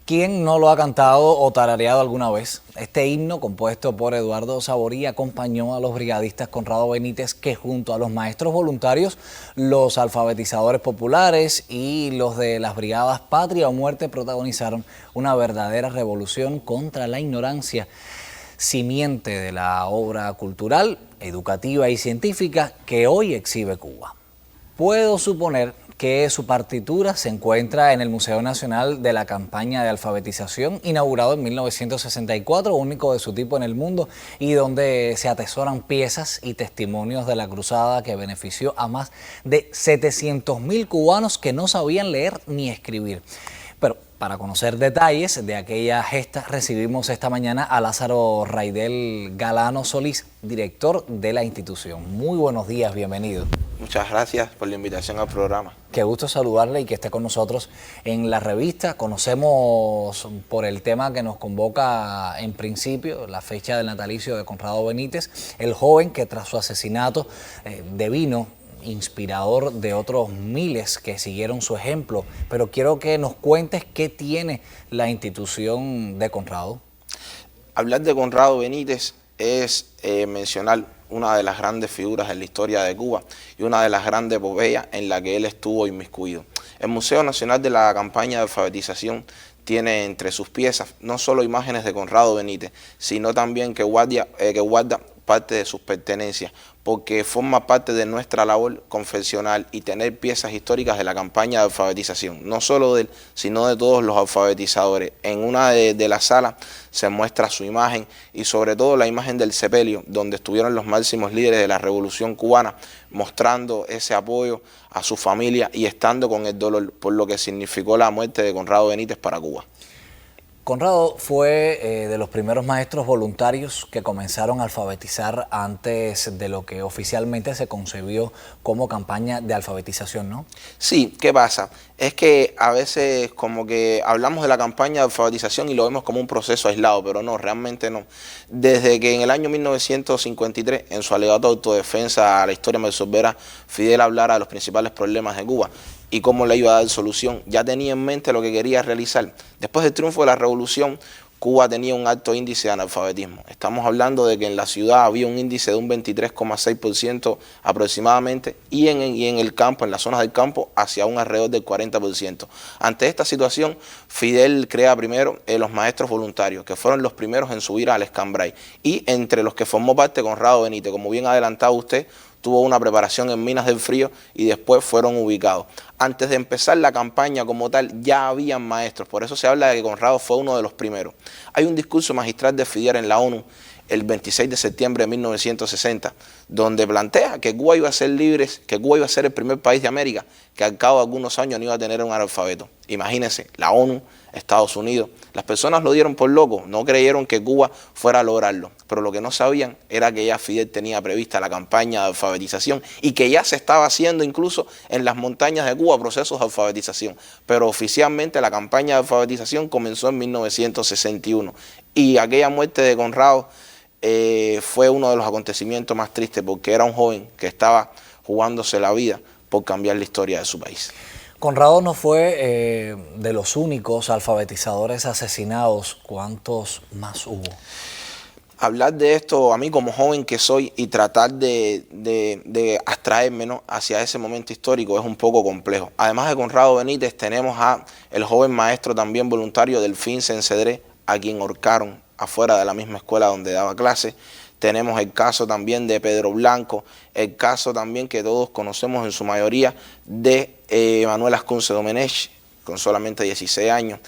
¿Quién no lo ha cantado o tarareado alguna vez? Este himno, compuesto por Eduardo Saborí, acompañó a los brigadistas Conrado Benítez, que junto a los maestros voluntarios, los alfabetizadores populares y los de las brigadas Patria o Muerte protagonizaron una verdadera revolución contra la ignorancia, simiente de la obra cultural, educativa y científica que hoy exhibe Cuba. Puedo suponer que su partitura se encuentra en el Museo Nacional de la Campaña de Alfabetización, inaugurado en 1964, único de su tipo en el mundo, y donde se atesoran piezas y testimonios de la cruzada que benefició a más de 700.000 cubanos que no sabían leer ni escribir. Pero para conocer detalles de aquella gesta, recibimos esta mañana a Lázaro Raidel Galano Solís, director de la institución. Muy buenos días, bienvenido. Muchas gracias por la invitación al programa. Qué gusto saludarle y que esté con nosotros en la revista. Conocemos por el tema que nos convoca en principio, la fecha del natalicio de Conrado Benítez, el joven que tras su asesinato devino inspirador de otros miles que siguieron su ejemplo. Pero quiero que nos cuentes qué tiene la institución de Conrado. Hablar de Conrado Benítez es mencionar una de las grandes figuras en la historia de Cuba y una de las grandes epopeyas en la que él estuvo inmiscuido. El Museo Nacional de la Campaña de Alfabetización tiene entre sus piezas no solo imágenes de Conrado Benítez, sino también que guarda parte de sus pertenencias, porque forma parte de nuestra labor confesional y tener piezas históricas de la campaña de alfabetización, no solo de él, sino de todos los alfabetizadores. En una de las salas se muestra su imagen y sobre todo la imagen del sepelio, donde estuvieron los máximos líderes de la Revolución Cubana, mostrando ese apoyo a su familia y estando con el dolor por lo que significó la muerte de Conrado Benítez para Cuba. Conrado fue de los primeros maestros voluntarios que comenzaron a alfabetizar antes de lo que oficialmente se concebió como campaña de alfabetización, ¿no? Sí, ¿qué pasa? Es que a veces como que hablamos de la campaña de alfabetización y lo vemos como un proceso aislado, pero no, realmente no. Desde que en el año 1953, en su alegato de autodefensa a la historia melsorbera, Fidel hablara de los principales problemas de Cuba y cómo le iba a dar solución, ya tenía en mente lo que quería realizar. Después del triunfo de la revolución, Cuba tenía un alto índice de analfabetismo. Estamos hablando de que en la ciudad había un índice de un 23,6% aproximadamente y en el campo, en las zonas del campo, hacia un alrededor del 40%. Ante esta situación, Fidel crea primero los maestros voluntarios, que fueron los primeros en subir al escambray, y entre los que formó parte Conrado Benítez, como bien ha adelantado usted, tuvo una preparación en Minas del Frío y después fueron ubicados. Antes de empezar la campaña como tal, ya habían maestros, por eso se habla de que Conrado fue uno de los primeros. Hay un discurso magistral de Fidel en la ONU el 26 de septiembre de 1960, donde plantea que Cuba iba a ser libre, que Cuba iba a ser el primer país de América que al cabo de algunos años no iba a tener un analfabeto. Imagínense, la ONU, Estados Unidos, las personas lo dieron por loco, no creyeron que Cuba fuera a lograrlo, pero lo que no sabían era que ya Fidel tenía prevista la campaña de alfabetización y que ya se estaba haciendo incluso en las montañas de Cuba procesos de alfabetización, pero oficialmente la campaña de alfabetización comenzó en 1961 y aquella muerte de Conrado fue uno de los acontecimientos más tristes porque era un joven que estaba jugándose la vida por cambiar la historia de su país. Conrado no fue de los únicos alfabetizadores asesinados. ¿Cuántos más hubo? Hablar de esto a mí como joven que soy y tratar de abstraerme, ¿no?, hacia ese momento histórico es un poco complejo. Además de Conrado Benítez tenemos a el joven maestro también voluntario Delfín Cencedré, a quien ahorcaron afuera de la misma escuela donde daba clase. Tenemos el caso también de Pedro Blanco, el caso también que todos conocemos en su mayoría de Manuel Ascunce Domenech, con solamente 16 años.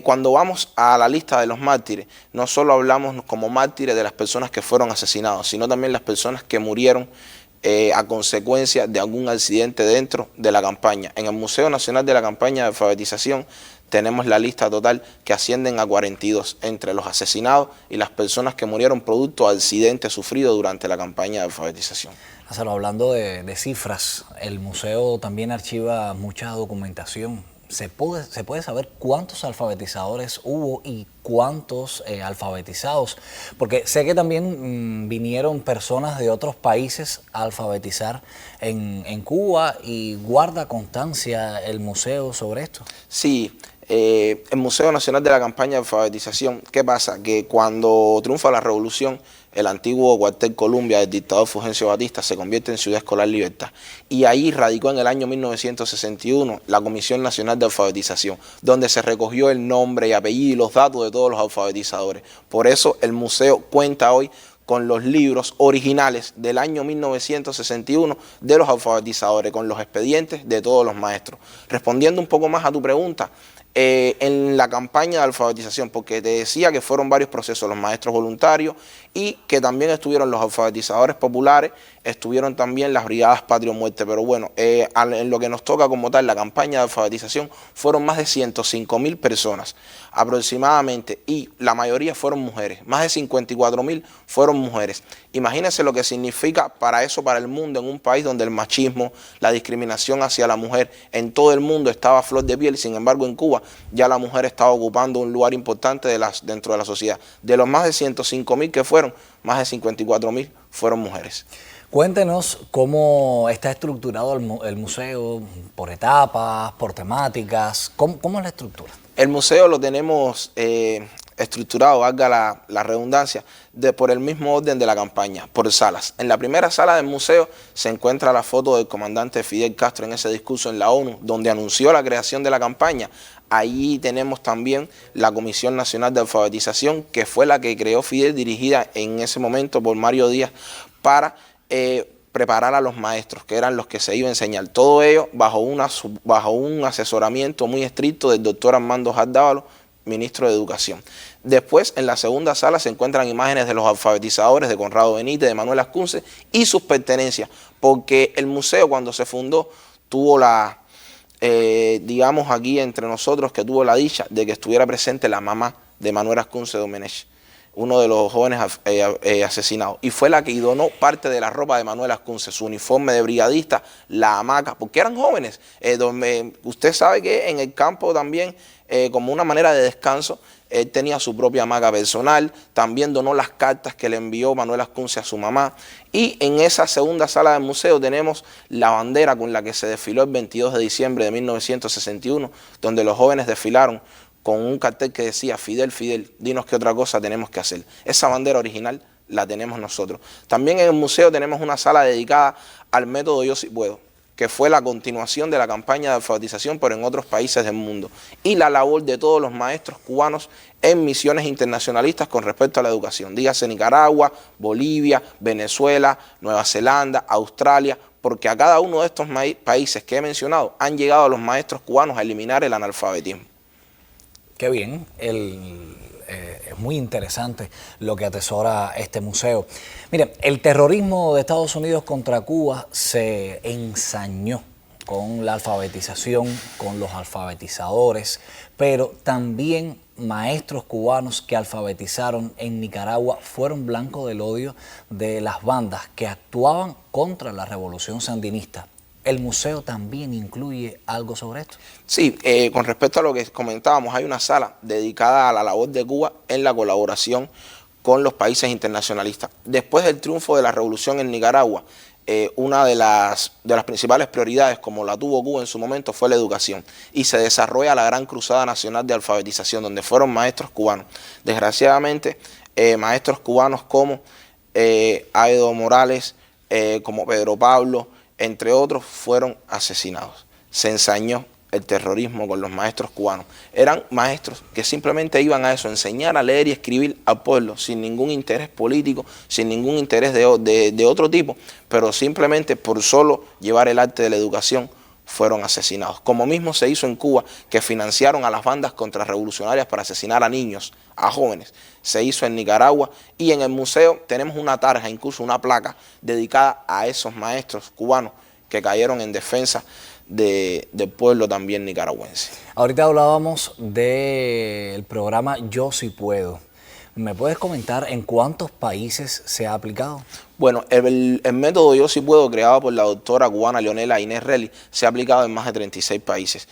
Cuando vamos a la lista de los mártires, no solo hablamos como mártires de las personas que fueron asesinados, sino también las personas que murieron a consecuencia de algún accidente dentro de la campaña. En el Museo Nacional de la Campaña de Alfabetización tenemos la lista total que ascienden a 42 entre los asesinados y las personas que murieron producto de accidentes sufridos durante la campaña de alfabetización. Lázaro, hablando de cifras, el museo también archiva mucha documentación. ¿Se puede saber cuántos alfabetizadores hubo y cuántos alfabetizados? Porque sé que también vinieron personas de otros países a alfabetizar en Cuba y guarda constancia el museo sobre esto. Sí, El Museo Nacional de la Campaña de Alfabetización, ¿qué pasa? Que cuando triunfa la revolución, el antiguo cuartel Columbia del dictador Fulgencio Batista se convierte en Ciudad Escolar Libertad. Y ahí radicó en el año 1961 la Comisión Nacional de Alfabetización, donde se recogió el nombre y apellido y los datos de todos los alfabetizadores. Por eso el museo cuenta hoy con los libros originales del año 1961 de los alfabetizadores, con los expedientes de todos los maestros. Respondiendo un poco más a tu pregunta, en la campaña de alfabetización, porque te decía que fueron varios procesos, los maestros voluntarios y que también estuvieron los alfabetizadores populares, estuvieron también las brigadas Patria o Muerte, pero bueno, en lo que nos toca como tal, la campaña de alfabetización, fueron más de 105.000 personas aproximadamente y la mayoría fueron mujeres, más de 54.000 fueron mujeres. Imagínense lo que significa para eso, para el mundo, en un país donde el machismo, la discriminación hacia la mujer en todo el mundo estaba a flor de piel. Sin embargo, en Cuba ya la mujer estaba ocupando un lugar importante dentro de la sociedad. De los más de 105.000 que fueron, más de 54.000 fueron mujeres. Cuéntenos cómo está estructurado el museo, por etapas, por temáticas, ¿cómo es la estructura? El museo lo tenemos estructurado, valga la redundancia, por el mismo orden de la campaña, por salas. En la primera sala del museo se encuentra la foto del comandante Fidel Castro en ese discurso en la ONU, donde anunció la creación de la campaña. Ahí tenemos también la Comisión Nacional de Alfabetización, que fue la que creó Fidel, dirigida en ese momento por Mario Díaz, para preparar a los maestros, que eran los que se iban a enseñar. Todo ello bajo un asesoramiento muy estricto del doctor Armando Jardávalo, ministro de Educación. Después, en la segunda sala se encuentran imágenes de los alfabetizadores de Conrado Benítez, de Manuel Ascunce y sus pertenencias, porque el museo cuando se fundó tuvo digamos aquí entre nosotros, que tuvo la dicha de que estuviera presente la mamá de Manuel Ascunce Domenech, uno de los jóvenes asesinados, y fue la que donó parte de la ropa de Manuel Ascunce, su uniforme de brigadista, la hamaca, porque eran jóvenes. Usted sabe que en el campo también, como una manera de descanso, él tenía su propia hamaca personal, también donó las cartas que le envió Manuel Ascunce a su mamá, y en esa segunda sala del museo tenemos la bandera con la que se desfiló el 22 de diciembre de 1961, donde los jóvenes desfilaron con un cartel que decía: Fidel, Fidel, dinos qué otra cosa tenemos que hacer. Esa bandera original la tenemos nosotros. También en el museo tenemos una sala dedicada al método Yo Sí Puedo, que fue la continuación de la campaña de alfabetización, pero en otros países del mundo, y la labor de todos los maestros cubanos en misiones internacionalistas con respecto a la educación. Dígase Nicaragua, Bolivia, Venezuela, Nueva Zelanda, Australia, porque a cada uno de estos países que he mencionado han llegado los maestros cubanos a eliminar el analfabetismo. Qué bien, es muy interesante lo que atesora este museo. Mire, el terrorismo de Estados Unidos contra Cuba se ensañó con la alfabetización, con los alfabetizadores, pero también maestros cubanos que alfabetizaron en Nicaragua fueron blanco del odio de las bandas que actuaban contra la revolución sandinista. ¿El museo también incluye algo sobre esto? Sí, con respecto a lo que comentábamos, hay una sala dedicada a la labor de Cuba en la colaboración con los países internacionalistas. Después del triunfo de la revolución en Nicaragua, una de las principales prioridades, como la tuvo Cuba en su momento, fue la educación. Y se desarrolla la Gran Cruzada Nacional de Alfabetización, donde fueron maestros cubanos. Desgraciadamente, maestros cubanos como Aedo Morales, como Pedro Pablo, entre otros, fueron asesinados. Se ensañó el terrorismo con los maestros cubanos. Eran maestros que simplemente iban a eso, enseñar a leer y escribir al pueblo, sin ningún interés político, sin ningún interés de otro tipo, pero simplemente por solo llevar el arte de la educación fueron asesinados. Como mismo se hizo en Cuba, que financiaron a las bandas contrarrevolucionarias para asesinar a niños, a jóvenes. Se hizo en Nicaragua, y en el museo tenemos una tarja, incluso una placa, dedicada a esos maestros cubanos que cayeron en defensa del pueblo también nicaragüense. Ahorita hablábamos del programa Yo Sí Puedo. ¿Me puedes comentar en cuántos países se ha aplicado? Bueno, el método Yo Sí Puedo, creado por la doctora cubana Leonela Inés Relli, se ha aplicado en más de 36 países,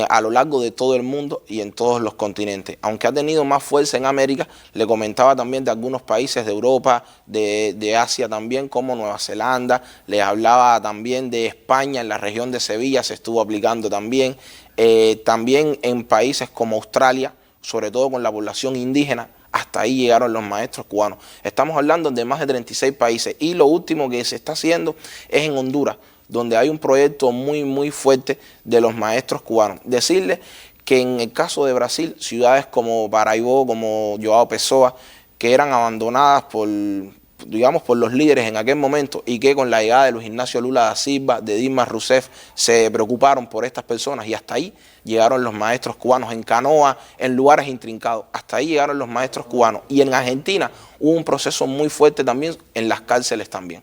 a lo largo de todo el mundo y en todos los continentes. Aunque ha tenido más fuerza en América, le comentaba también de algunos países de Europa, de Asia también, como Nueva Zelanda. Le hablaba también de España, en la región de Sevilla se estuvo aplicando también. También en países como Australia, sobre todo con la población indígena, hasta ahí llegaron los maestros cubanos. Estamos hablando de más de 36 países y lo último que se está haciendo es en Honduras, donde hay un proyecto muy fuerte de los maestros cubanos. Decirles que en el caso de Brasil, ciudades como Paraibó, como João Pessoa, que eran abandonadas por los líderes en aquel momento y que con la llegada de Luis Ignacio Lula da Silva, de Dilma Rousseff, se preocuparon por estas personas y hasta ahí llegaron los maestros cubanos en canoa, en lugares intrincados, hasta ahí llegaron los maestros cubanos. Y en Argentina hubo un proceso muy fuerte también, en las cárceles también.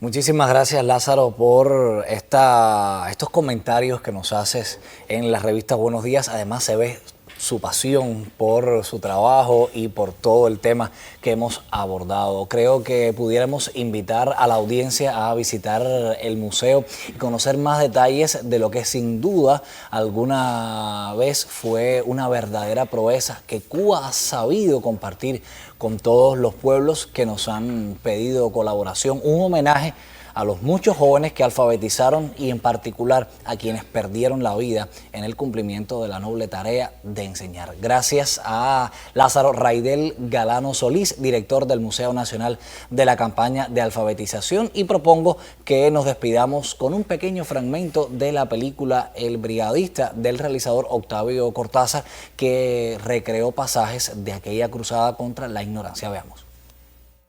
Muchísimas gracias, Lázaro, por estos comentarios que nos haces en la revista Buenos Días. Además se ve su pasión por su trabajo y por todo el tema que hemos abordado. Creo que pudiéramos invitar a la audiencia a visitar el museo y conocer más detalles de lo que sin duda alguna vez fue una verdadera proeza que Cuba ha sabido compartir con todos los pueblos que nos han pedido colaboración. Un homenaje a los muchos jóvenes que alfabetizaron y en particular a quienes perdieron la vida en el cumplimiento de la noble tarea de enseñar. Gracias a Lázaro Raidel Galano Solís, director del Museo Nacional de la Campaña de Alfabetización, y propongo que nos despidamos con un pequeño fragmento de la película El Brigadista del realizador Octavio Cortázar, que recreó pasajes de aquella cruzada contra la ignorancia. Veamos.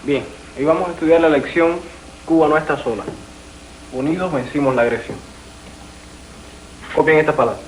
Bien, hoy vamos a estudiar la lección Cuba no está sola. Unidos vencimos la agresión. Copien estas palabras.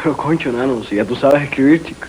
Pero concho, nano, si ya tú sabes escribir, chica.